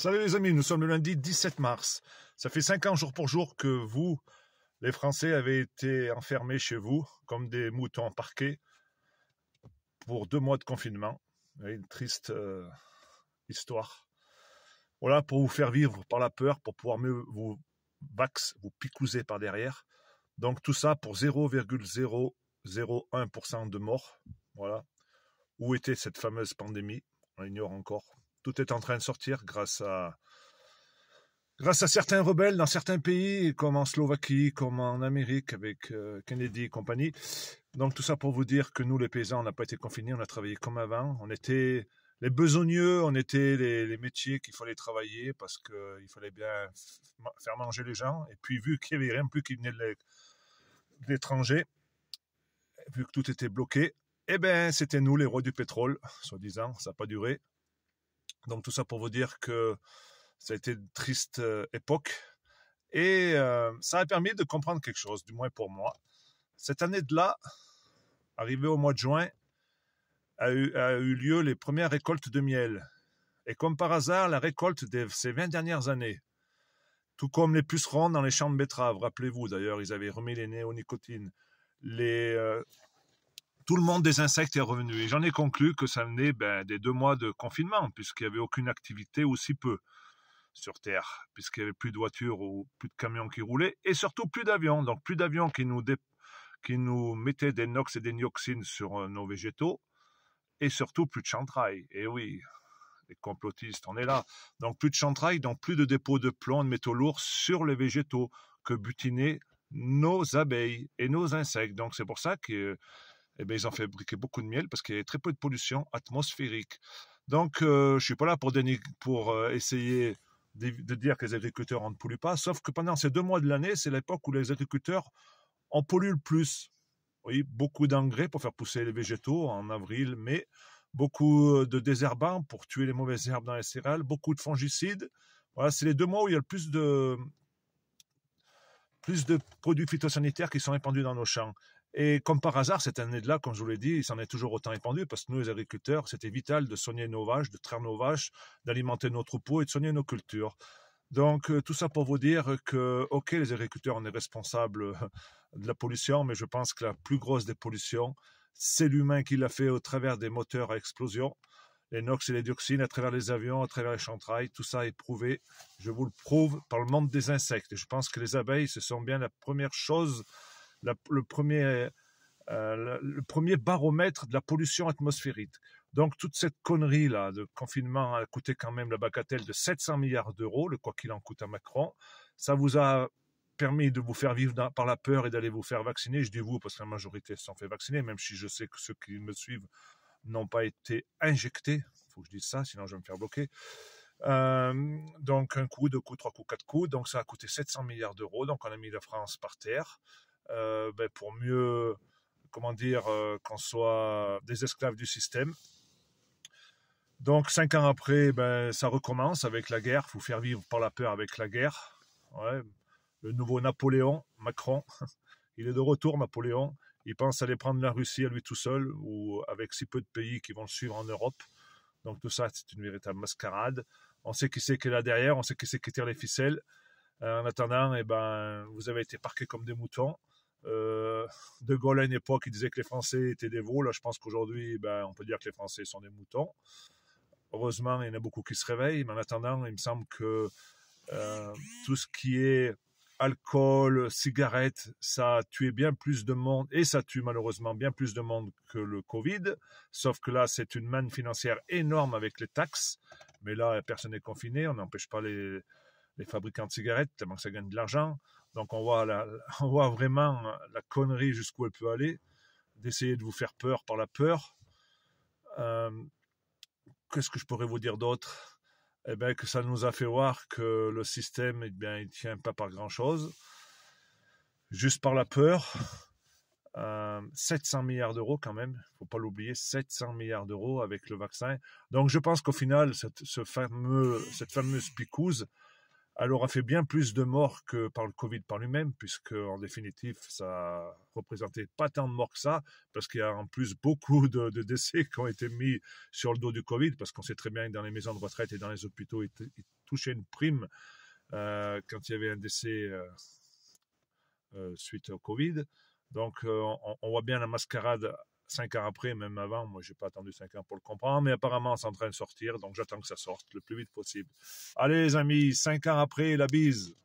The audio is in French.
Salut les amis, nous sommes le lundi 17 mars. Ça fait 5 ans jour pour jour que vous, les Français, avez été enfermés chez vous comme des moutons parqués pour 2 mois de confinement. Une triste histoire. Voilà, pour vous faire vivre par la peur, pour pouvoir mieux vous picouser par derrière. Donc tout ça pour 0,001% de morts. Voilà. Où était cette fameuse pandémie? On l'ignore encore. Tout est en train de sortir grâce à certains rebelles dans certains pays, comme en Slovaquie, comme en Amérique avec Kennedy et compagnie. Donc tout ça pour vous dire que nous, les paysans, on n'a pas été confinés, on a travaillé comme avant. On était les besogneux, on était les métiers qu'il fallait travailler parce qu'il fallait bien faire manger les gens. Et puis vu qu'il n'y avait rien plus qui venait de l'étranger, vu que tout était bloqué, eh ben c'était nous les rois du pétrole, soi-disant, ça n'a pas duré. Donc tout ça pour vous dire que ça a été une triste époque et ça a permis de comprendre quelque chose, du moins pour moi. Cette année de là, arrivée au mois de juin, a eu lieu les premières récoltes de miel. Et comme par hasard, la récolte de ces 20 dernières années, tout comme les pucerons dans les champs de betteraves, rappelez-vous d'ailleurs, ils avaient remis les néonicotines, tout le monde des insectes est revenu. Et j'en ai conclu que ça venait des 2 mois de confinement, puisqu'il n'y avait aucune activité ou si peu sur Terre, puisqu'il n'y avait plus de voitures ou plus de camions qui roulaient, et surtout plus d'avions. Donc plus d'avions qui nous mettaient des nox et des dioxines sur nos végétaux, et surtout plus de chantrail. Et oui, les complotistes, on est là. Donc plus de chantrail, donc plus de dépôts de plomb, de métaux lourds sur les végétaux que butinaient nos abeilles et nos insectes. Donc c'est pour ça que ils ont fabriqué beaucoup de miel parce qu'il y avait très peu de pollution atmosphérique. Donc, je suis pas là pour essayer de dire que les agriculteurs en ne polluent pas, sauf que pendant ces 2 mois de l'année, c'est l'époque où les agriculteurs en polluent le plus. Oui, beaucoup d'engrais pour faire pousser les végétaux en avril, mai, beaucoup de désherbants pour tuer les mauvaises herbes dans les céréales, beaucoup de fongicides. Voilà, c'est les 2 mois où il y a le plus de produits phytosanitaires qui sont répandus dans nos champs. Et comme par hasard, cette année-là, comme je vous l'ai dit, il s'en est toujours autant répandu parce que nous, les agriculteurs, c'était vital de soigner nos vaches, de traire nos vaches, d'alimenter nos troupeaux et de soigner nos cultures. Donc, tout ça pour vous dire que, ok, les agriculteurs, on est responsables de la pollution, mais je pense que la plus grosse des pollutions, c'est l'humain qui l'a fait au travers des moteurs à explosion, les NOx et les dioxines, à travers les avions, à travers les chantrails, tout ça est prouvé, je vous le prouve, par le monde des insectes. Et je pense que les abeilles, ce sont bien la première chose, le premier baromètre de la pollution atmosphérique. Donc toute cette connerie-là de confinement a coûté quand même la bagatelle de 700 milliards d'euros, le quoi qu'il en coûte à Macron. Ça vous a permis de vous faire vivre par la peur et d'aller vous faire vacciner. Je dis vous parce que la majorité se sont fait vacciner, même si je sais que ceux qui me suivent n'ont pas été injectés. Il faut que je dise ça, sinon je vais me faire bloquer. Donc un coup, 2 coups, 3 coups, 4 coups. Donc ça a coûté 700 milliards d'euros. Donc on a mis la France par terre pour mieux, qu'on soit des esclaves du système. Donc 5 ans après, ça recommence avec la guerre. Il faut faire vivre par la peur avec la guerre. Ouais. Le nouveau Napoléon, Macron, il est de retour, Napoléon. Il pense aller prendre la Russie à lui tout seul ou avec si peu de pays qui vont le suivre en Europe. Donc tout ça, c'est une véritable mascarade. On sait qui c'est qui est là derrière, on sait qui c'est qui tire les ficelles. En attendant, vous avez été parqués comme des moutons. De Gaulle à une époque, il disait que les Français étaient des veaux. Là, je pense qu'aujourd'hui, on peut dire que les Français sont des moutons. Heureusement, il y en a beaucoup qui se réveillent. Mais en attendant, il me semble que tout ce qui est alcool, cigarettes, ça a tué bien plus de monde et ça tue malheureusement bien plus de monde que le Covid. Sauf que là, c'est une manne financière énorme avec les taxes. Mais là, personne n'est confiné. On n'empêche pas les fabricants de cigarettes tellement que ça gagne de l'argent. Donc on voit vraiment la connerie jusqu'où elle peut aller, d'essayer de vous faire peur par la peur. Qu'est-ce que je pourrais vous dire d'autre? Que ça nous a fait voir que le système, il tient pas par grand-chose, juste par la peur. 700 milliards d'euros quand même, faut pas l'oublier, 700 milliards d'euros avec le vaccin. Donc je pense qu'au final, cette fameuse picouse, elle aura fait bien plus de morts que par le Covid par lui-même, puisque en définitive, ça représentait pas tant de morts que ça, parce qu'il y a en plus beaucoup de décès qui ont été mis sur le dos du Covid, parce qu'on sait très bien que dans les maisons de retraite et dans les hôpitaux, touché une prime quand il y avait un décès suite au Covid. Donc, on voit bien la mascarade 5 ans après, même avant. Moi, j'ai pas attendu 5 ans pour le comprendre, mais apparemment, c'est en train de sortir. Donc, j'attends que ça sorte le plus vite possible. Allez, les amis, 5 ans après, la bise.